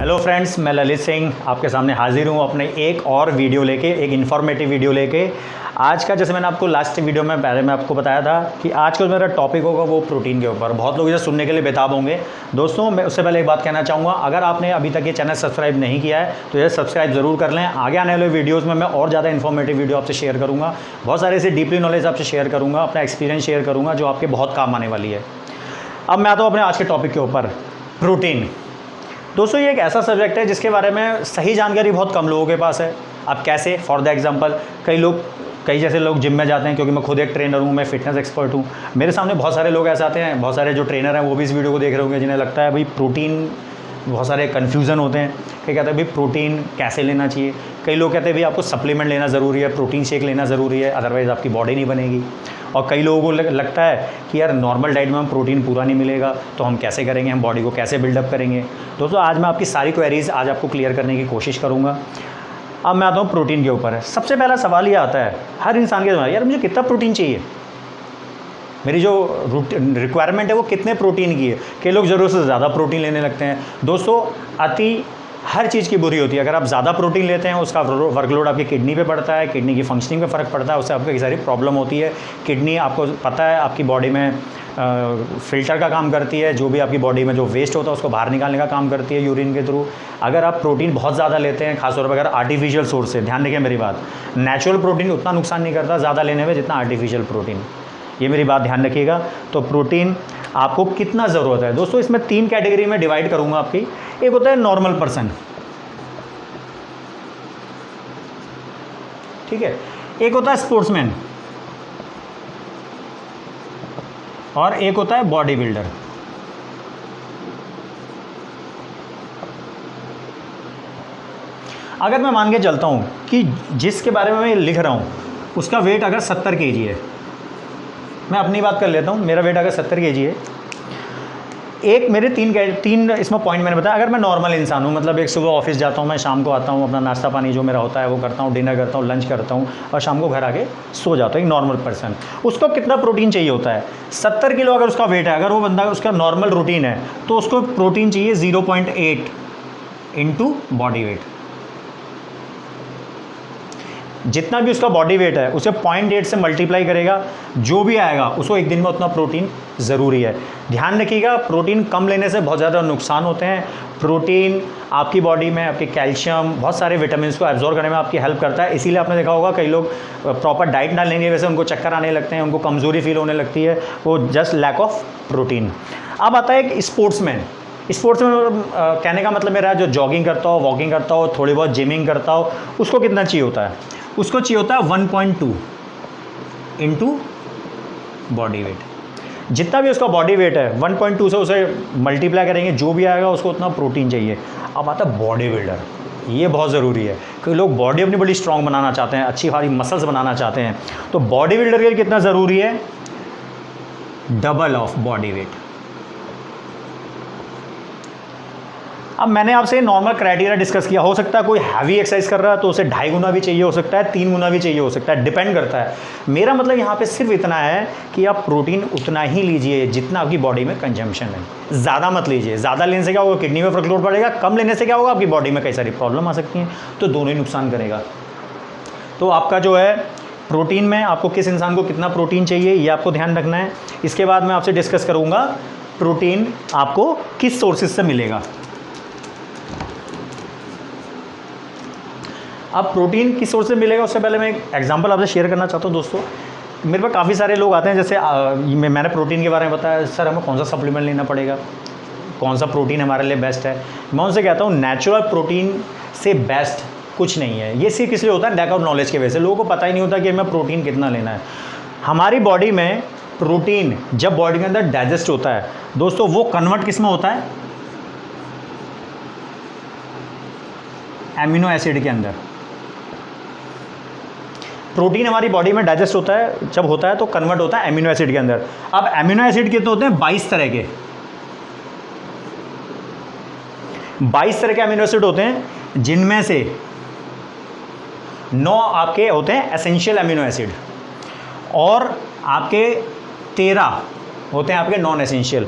Hello friends, मैं ललित सिंह आपके सामने हाजिर हूँ अपने एक और वीडियो लेके, एक इन्फॉर्मेटिव वीडियो लेके। आज का जैसे मैंने आपको लास्ट वीडियो में पहले मैं आपको बताया था कि आज का जो मेरा टॉपिक होगा वो प्रोटीन के ऊपर। बहुत लोग इसे सुनने के लिए बेताब होंगे। दोस्तों, मैं उससे पहले एक बात कहना चाहूँगा, अगर आपने अभी तक ये चैनल सब्सक्राइब नहीं किया है तो ये सब्सक्राइब ज़रूर कर लें। आगे आने वाले वीडियोज़ में मैं और ज़्यादा इन्फॉर्मेटिव वीडियो आपसे शेयर करूँगा, बहुत सारे ऐसे डीपली नॉलेज आपसे शेयर करूँगा, अपना एक्सपीरियंस शेयर करूँगा जो आपके बहुत काम आने वाली है। अब मैं आता हूँ अपने आज के टॉपिक के ऊपर, प्रोटीन। दोस्तों, ये एक ऐसा सब्जेक्ट है जिसके बारे में सही जानकारी बहुत कम लोगों के पास है। अब कैसे? फॉर द एग्जांपल, कई जैसे लोग जिम में जाते हैं, क्योंकि मैं खुद एक ट्रेनर हूँ, मैं फिटनेस एक्सपर्ट हूँ। मेरे सामने बहुत सारे लोग ऐसे आते हैं, बहुत सारे जो ट्रेनर हैं वो भी इस वीडियो को देख रहे होंगे, जिन्हें लगता है भाई प्रोटीन, बहुत सारे कन्फ्यूज़न होते हैं। कई कहते हैं भाई प्रोटीन कैसे लेना चाहिए। कई लोग कहते हैं भाई आपको सप्लीमेंट लेना ज़रूरी है, प्रोटीन शेक लेना ज़रूरी है, अदरवाइज़ आपकी बॉडी नहीं बनेगी। और कई लोगों को लगता है कि यार नॉर्मल डाइट में हम प्रोटीन पूरा नहीं मिलेगा, तो हम कैसे करेंगे, हम बॉडी को कैसे बिल्डअप करेंगे। दोस्तों, आज मैं आपकी सारी क्वेरीज़ आज आपको क्लियर करने की कोशिश करूँगा। अब मैं आता हूँ प्रोटीन के ऊपर। सबसे पहला सवाल ये आता है हर इंसान के दिमाग, यार मुझे कितना प्रोटीन चाहिए, मेरी जो रिक्वायरमेंट है वो कितने प्रोटीन की है। कई लोग ज़रूरत से ज़्यादा प्रोटीन लेने लगते हैं। दोस्तों, हर चीज़ की बुरी होती है। अगर आप ज़्यादा प्रोटीन लेते हैं उसका वर्कलोड आपकी किडनी पे पड़ता है, किडनी की फंक्शनिंग पे फ़र्क पड़ता है, उससे आपको कई सारी प्रॉब्लम होती है। किडनी, आपको पता है, आपकी बॉडी में फ़िल्टर का काम करती है, जो भी आपकी बॉडी में जो वेस्ट होता है उसको बाहर निकालने का काम करती है यूरिन के थ्रू। अगर आप प्रोटीन बहुत ज़्यादा लेते हैं, खासतौर पर अगर आर्टिफिशियल सोर्स से, ध्यान रखिए मेरी बात, नेचुरल प्रोटीन उतना नुकसान नहीं करता ज़्यादा लेने में जितना आर्टिफिशियल प्रोटीन। ये मेरी बात ध्यान रखिएगा। तो प्रोटीन आपको कितना ज़रूरत है? दोस्तों, इसमें 3 कैटेगरी में डिवाइड करूँगा आपकी। एक होता है नॉर्मल पर्सन, ठीक है, एक होता है स्पोर्ट्समैन, और एक होता है बॉडी बिल्डर। अगर मैं मान के चलता हूँ कि जिसके बारे में मैं लिख रहा हूँ उसका वेट अगर 70 kg है, मैं अपनी बात कर लेता हूँ, मेरा वेट अगर 70 kg है, एक मेरे तीन इसमें पॉइंट मैंने बताया। अगर मैं नॉर्मल इंसान हूँ, मतलब एक सुबह ऑफिस जाता हूँ, मैं शाम को आता हूँ, अपना नाश्ता पानी जो मेरा होता है वो करता हूँ, डिनर करता हूँ, लंच करता हूँ और शाम को घर आके सो जाता हूँ। एक नॉर्मल पर्सन, उसको कितना प्रोटीन चाहिए होता है? 70 किलो अगर उसका वेट है, अगर वो बंदा उसका नॉर्मल रूटीन है, तो उसको प्रोटीन चाहिए 0.8 इंटू बॉडी वेट। जितना भी उसका बॉडी वेट है उसे 0.8 से मल्टीप्लाई करेगा, जो भी आएगा उसको एक दिन में उतना प्रोटीन ज़रूरी है। ध्यान रखिएगा, प्रोटीन कम लेने से बहुत ज़्यादा नुकसान होते हैं। प्रोटीन आपकी बॉडी में आपके कैल्शियम, बहुत सारे विटामिन को एब्जॉर्ब करने में आपकी हेल्प करता है। इसीलिए आपने देखा होगा कई लोग प्रॉपर डाइट ना लेंगे वैसे उनको चक्कर आने लगते हैं, उनको कमज़ोरी फील होने लगती है, वो जस्ट लैक ऑफ प्रोटीन। अब आता है एक स्पोर्ट्समैन। स्पोर्ट्समैन कहने का मतलब मेरा जो जॉगिंग करता हो, वॉकिंग करता हो, थोड़ी बहुत जिमिंग करता हो, उसको कितना चाहिए होता है? उसको चाहिए होता है 1.2 इंटू बॉडी वेट। जितना भी उसका बॉडी वेट है 1.2 से उसे मल्टीप्लाई करेंगे, जो भी आएगा उसको उतना प्रोटीन चाहिए। अब आता है बॉडी बिल्डर। ये बहुत ज़रूरी है क्योंकि लोग बॉडी अपनी बड़ी स्ट्रांग बनाना चाहते हैं, अच्छी भारी मसल्स बनाना चाहते हैं। तो बॉडी बिल्डर के लिए कितना ज़रूरी है? Double of body weight. अब मैंने आपसे नॉर्मल क्राइटेरिया डिस्कस किया। हो सकता है कोई हैवी एक्सरसाइज कर रहा है तो उसे 2.5 गुना भी चाहिए हो सकता है, 3 गुना भी चाहिए हो सकता है, डिपेंड करता है। मेरा मतलब यहाँ पे सिर्फ इतना है कि आप प्रोटीन उतना ही लीजिए जितना आपकी बॉडी में कंजम्पशन है, ज़्यादा मत लीजिए। ज़्यादा लेने से क्या होगा? किडनी में वर्कलोड पड़ेगा। कम लेने से क्या होगा? आपकी बॉडी में कई सारी प्रॉब्लम आ सकती हैं, तो दोनों ही नुकसान करेगा। तो आपका जो है प्रोटीन में आपको किस इंसान को कितना प्रोटीन चाहिए ये आपको ध्यान रखना है। इसके बाद मैं आपसे डिस्कस करूँगा प्रोटीन आपको किस सोर्सेज से मिलेगा। अब प्रोटीन किस सोर्स से मिलेगा उससे पहले मैं एक एग्जांपल आपसे शेयर करना चाहता हूँ। दोस्तों, मेरे पास काफ़ी सारे लोग आते हैं, जैसे मैंने प्रोटीन के बारे में बताया, सर हमें कौन सा सप्लीमेंट लेना पड़ेगा, कौन सा प्रोटीन हमारे लिए बेस्ट है। मैं उनसे कहता हूँ नेचुरल प्रोटीन से बेस्ट कुछ नहीं है। ये सिर्फ इसलिए होता है लैक ऑफ नॉलेज की वजह से, लोगों को पता ही नहीं होता कि हमें प्रोटीन कितना लेना है। हमारी बॉडी में प्रोटीन जब बॉडी के अंदर डाइजेस्ट होता है दोस्तों, वो कन्वर्ट किस में होता है? एमिनो एसिड के अंदर। प्रोटीन हमारी बॉडी में डाइजेस्ट होता है, जब होता है तो कन्वर्ट होता है एमिनो एसिड के अंदर। अब एमिनो एसिड कितने होते हैं? 22 तरह के। 22 तरह के एमिनो एसिड होते हैं, जिनमें से 9 आपके होते हैं एसेंशियल एमिनो एसिड और आपके 13 होते हैं आपके नॉन एसेंशियल।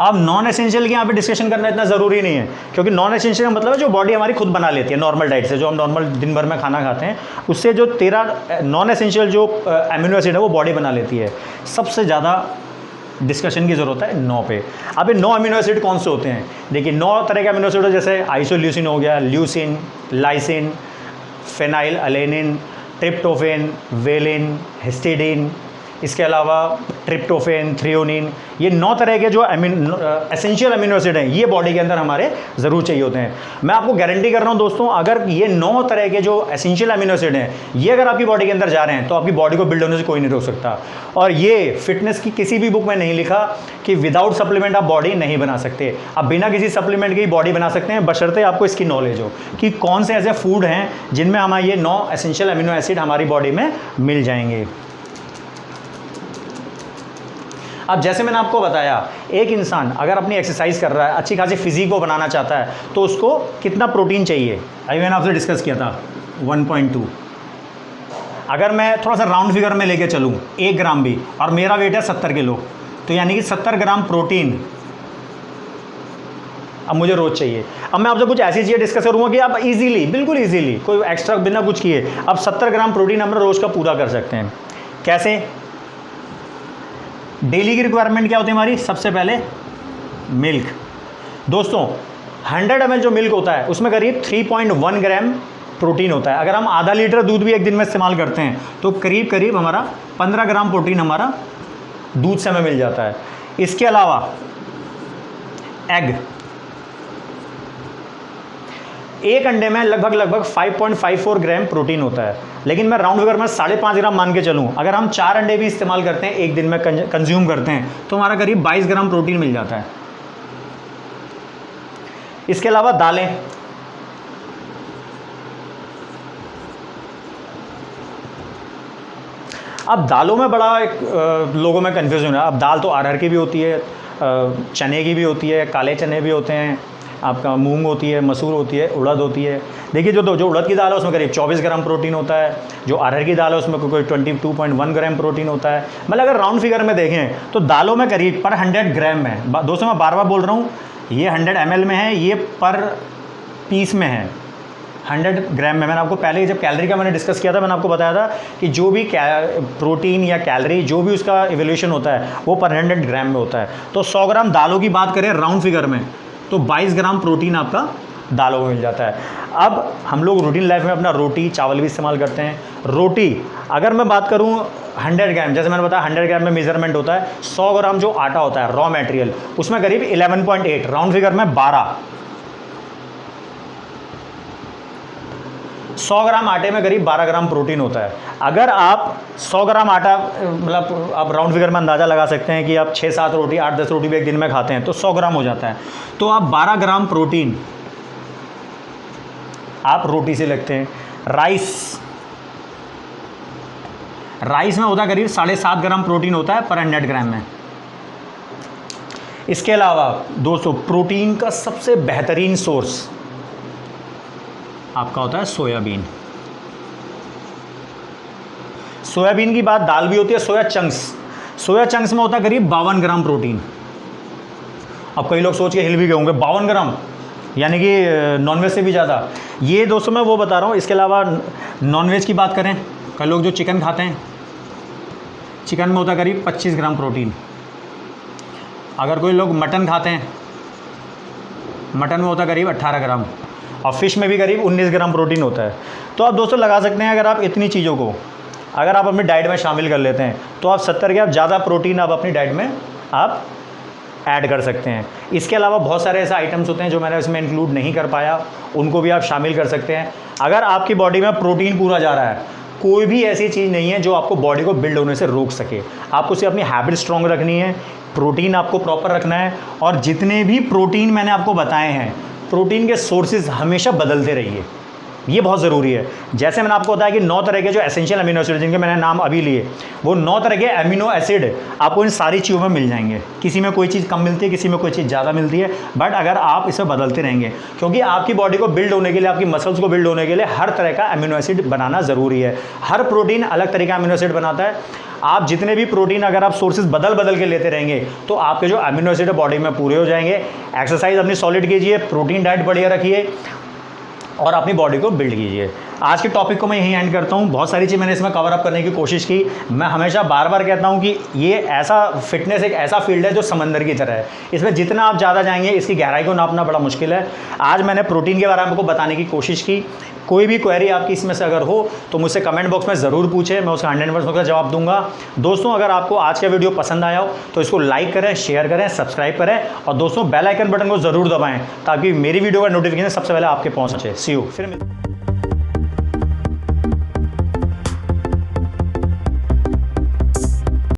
अब नॉन एसेंशियल की यहाँ पे डिस्कशन करना इतना ज़रूरी नहीं है, क्योंकि नॉन एसेंशियल का मतलब है जो बॉडी हमारी खुद बना लेती है नॉर्मल डाइट से, जो हम नॉर्मल दिन भर में खाना खाते हैं उससे जो 13 नॉन एसेंशियल जो अमीनो एसिड है वो बॉडी बना लेती है। सबसे ज़्यादा डिस्कशन की ज़रूरत है 9 पे। अब ये 9 अमीनो एसिड कौन से होते हैं? देखिए 9 तरह के अमीनो एसिड जैसे आइसोल्यूसिन हो गया, leucine, lysine, phenylalanine, tryptophan, valine, histidine, इसके अलावा ट्रिप्टोफेन, थ्रियोनिन, ये 9 तरह के जो एसेंशियल अमीनो एसिड हैं ये बॉडी के अंदर हमारे ज़रूर चाहिए होते हैं। मैं आपको गारंटी कर रहा हूँ दोस्तों, अगर ये 9 तरह के जो एसेंशियल अमीनो एसिड हैं ये अगर आपकी बॉडी के अंदर जा रहे हैं तो आपकी बॉडी को बिल्ड होने से कोई नहीं रोक सकता। और ये फिटनेस की किसी भी बुक में नहीं लिखा कि विदाउट सप्लीमेंट आप बॉडी नहीं बना सकते। आप बिना किसी सप्लीमेंट की बॉडी बना सकते हैं, बशर्ते आपको इसकी नॉलेज हो कि कौन से ऐसे फूड हैं जिनमें हमारे ये 9 एसेंशियल अमीनो एसिड हमारी बॉडी में मिल जाएंगे। अब जैसे मैंने आपको बताया, एक इंसान अगर अपनी एक्सरसाइज कर रहा है, अच्छी खासी फिजिक को बनाना चाहता है, तो उसको कितना प्रोटीन चाहिए? अभी मैंने आपसे डिस्कस किया था 1.2। अगर मैं थोड़ा सा राउंड फिगर में लेके चलूँ 1 ग्राम भी, और मेरा वेट है 70 किलो, तो यानी कि 70 ग्राम प्रोटीन अब मुझे रोज़ चाहिए। अब मैं आपसे कुछ ऐसी चीज़ें डिस्कस करूँगा कि आप इजीली, बिल्कुल इजीली, कोई एक्स्ट्रा बिना कुछ किए अब 70 ग्राम प्रोटीन हम रोज़ का पूरा कर सकते हैं। कैसे? डेली की रिक्वायरमेंट क्या होती है हमारी? सबसे पहले मिल्क। दोस्तों 100 ml जो मिल्क होता है उसमें करीब 3.1 ग्राम प्रोटीन होता है। अगर हम आधा लीटर दूध भी एक दिन में इस्तेमाल करते हैं तो करीब करीब हमारा 15 ग्राम प्रोटीन हमारा दूध से हमें मिल जाता है। इसके अलावा एग, एक अंडे में लगभग 5.54 ग्राम प्रोटीन होता है, लेकिन मैं राउंड फिगर में 5.5 ग्राम मान के चलूँ, अगर हम 4 अंडे भी इस्तेमाल करते हैं एक दिन में कंज्यूम करते हैं तो हमारा करीब 22 ग्राम प्रोटीन मिल जाता है। इसके अलावा दालें, अब दालों में बड़ा लोगों में कन्फ्यूजन है। अब दाल तो अरहर की भी होती है, चने की भी होती है, काले चने भी होते हैं, आपका मूंग होती है, मसूर होती है, उड़द होती है। देखिए जो उड़द की दाल है उसमें करीब 24 ग्राम प्रोटीन होता है, जो अरहर की दाल है उसमें कोई 22.1 ग्राम प्रोटीन होता है। मतलब अगर राउंड फिगर में देखें तो दालों में करीब पर 100 ग्राम में, दोस्तों मैं बार बार बोल रहा हूँ, ये 100 ml में है, ये पर पीस में है 100 ग्राम में। मैंने आपको पहले जब कैलोरी का मैंने डिस्कस किया था, मैंने आपको बताया था कि जो भी प्रोटीन या कैलोरी जो भी उसका इवोल्यूशन होता है वो पर 100 ग्राम में होता है। तो 100 ग्राम दालों की बात करें राउंड फिगर में तो 22 ग्राम प्रोटीन आपका दालों में मिल जाता है। अब हम लोग रूटीन लाइफ में अपना रोटी चावल भी इस्तेमाल करते हैं। रोटी अगर मैं बात करूं 100 ग्राम, जैसे मैंने बताया 100 ग्राम में मेजरमेंट होता है। 100 ग्राम जो आटा होता है रॉ मटेरियल उसमें करीब 11.8, राउंड फिगर में 12। 100 ग्राम आटे में करीब 12 ग्राम प्रोटीन होता है। अगर आप 100 ग्राम आटा, मतलब आप राउंड फिगर में अंदाज़ा लगा सकते हैं कि आप 6-7 रोटी 8-10 रोटी भी एक दिन में खाते हैं तो 100 ग्राम हो जाता है। तो आप 12 ग्राम प्रोटीन आप रोटी से लगते हैं। राइस में होता है करीब 7.5 ग्राम प्रोटीन होता है पर 100 ग्राम में। इसके अलावा दोस्तों प्रोटीन का सबसे बेहतरीन सोर्स आपका होता है सोयाबीन। सोयाबीन की बात दाल भी होती है, सोया चंक्स में होता है करीब 52 ग्राम प्रोटीन। अब कई लोग सोच के हिल भी गए होंगे 52 ग्राम यानी कि नॉनवेज से भी ज़्यादा। ये दोस्तों मैं वो बता रहा हूँ। इसके अलावा नॉनवेज की बात करें, कई लोग जो चिकन खाते हैं, चिकन में होता है करीब 25 ग्राम प्रोटीन। अगर कोई लोग मटन खाते हैं, मटन में होता है करीब 18 ग्राम, और फिश में भी करीब 19 ग्राम प्रोटीन होता है। तो आप दोस्तों लगा सकते हैं अगर आप इतनी चीज़ों को अगर आप अपनी डाइट में शामिल कर लेते हैं तो आप 70 के आप ज़्यादा प्रोटीन आप अपनी डाइट में आप ऐड कर सकते हैं। इसके अलावा बहुत सारे ऐसे आइटम्स होते हैं जो मैंने इसमें इंक्लूड नहीं कर पाया, उनको भी आप शामिल कर सकते हैं। अगर आपकी बॉडी में प्रोटीन पूरा जा रहा है, कोई भी ऐसी चीज़ नहीं है जो आपको बॉडी को बिल्ड होने से रोक सके। आपको सिर्फ अपनी हैबिट स्ट्रॉन्ग रखनी है, प्रोटीन आपको प्रॉपर रखना है, और जितने भी प्रोटीन मैंने आपको बताए हैं, प्रोटीन के सोर्सेज हमेशा बदलते रहिए। ये बहुत ज़रूरी है। जैसे मैंने आपको बताया कि 9 तरह के जो एसेंशियल अमीनो एसिड जिनके मैंने नाम अभी लिए, वो 9 तरह के अमीनो एसिड आपको इन सारी चीज़ों में मिल जाएंगे। किसी में कोई चीज़ कम मिलती है, किसी में कोई चीज़ ज़्यादा मिलती है, बट अगर आप इसे बदलते रहेंगे, क्योंकि आपकी बॉडी को बिल्ड होने के लिए, आपकी मसल्स को बिल्ड होने के लिए हर तरह का अमीनो एसिड बनाना ज़रूरी है। हर प्रोटीन अलग तरह का अमीनो एसिड बनाता है। आप जितने भी प्रोटीन अगर आप सोर्सेज बदल बदल के लेते रहेंगे तो आपके जो अमीनो एसिड बॉडी में पूरे हो जाएंगे। एक्सरसाइज अपनी सॉलिड कीजिए, प्रोटीन डाइट बढ़िया रखिए और अपनी बॉडी को बिल्ड कीजिए। आज के टॉपिक को मैं यहीं एंड करता हूँ। बहुत सारी चीज़ मैंने इसमें कवर अप करने की कोशिश की। मैं हमेशा बार बार कहता हूँ कि ये ऐसा फिटनेस एक ऐसा फील्ड है जो समंदर की तरह है। इसमें जितना आप ज़्यादा जाएंगे इसकी गहराई को नापना बड़ा मुश्किल है। आज मैंने प्रोटीन के बारे में आपको बताने की कोशिश की। कोई भी क्वेरी आपकी इसमें से अगर हो तो मुझसे कमेंट बॉक्स में ज़रूर पूछें, मैं उसका 100% का जवाब दूंगा। दोस्तों, अगर आपको आज का वीडियो पसंद आया हो तो इसको लाइक करें, शेयर करें, सब्सक्राइब करें और दोस्तों बेल आइकन बटन को ज़रूर दबाएं ताकि मेरी वीडियो का नोटिफिकेशन सबसे पहले आपके पहुंचे। सी यू, फिर मिलते हैं।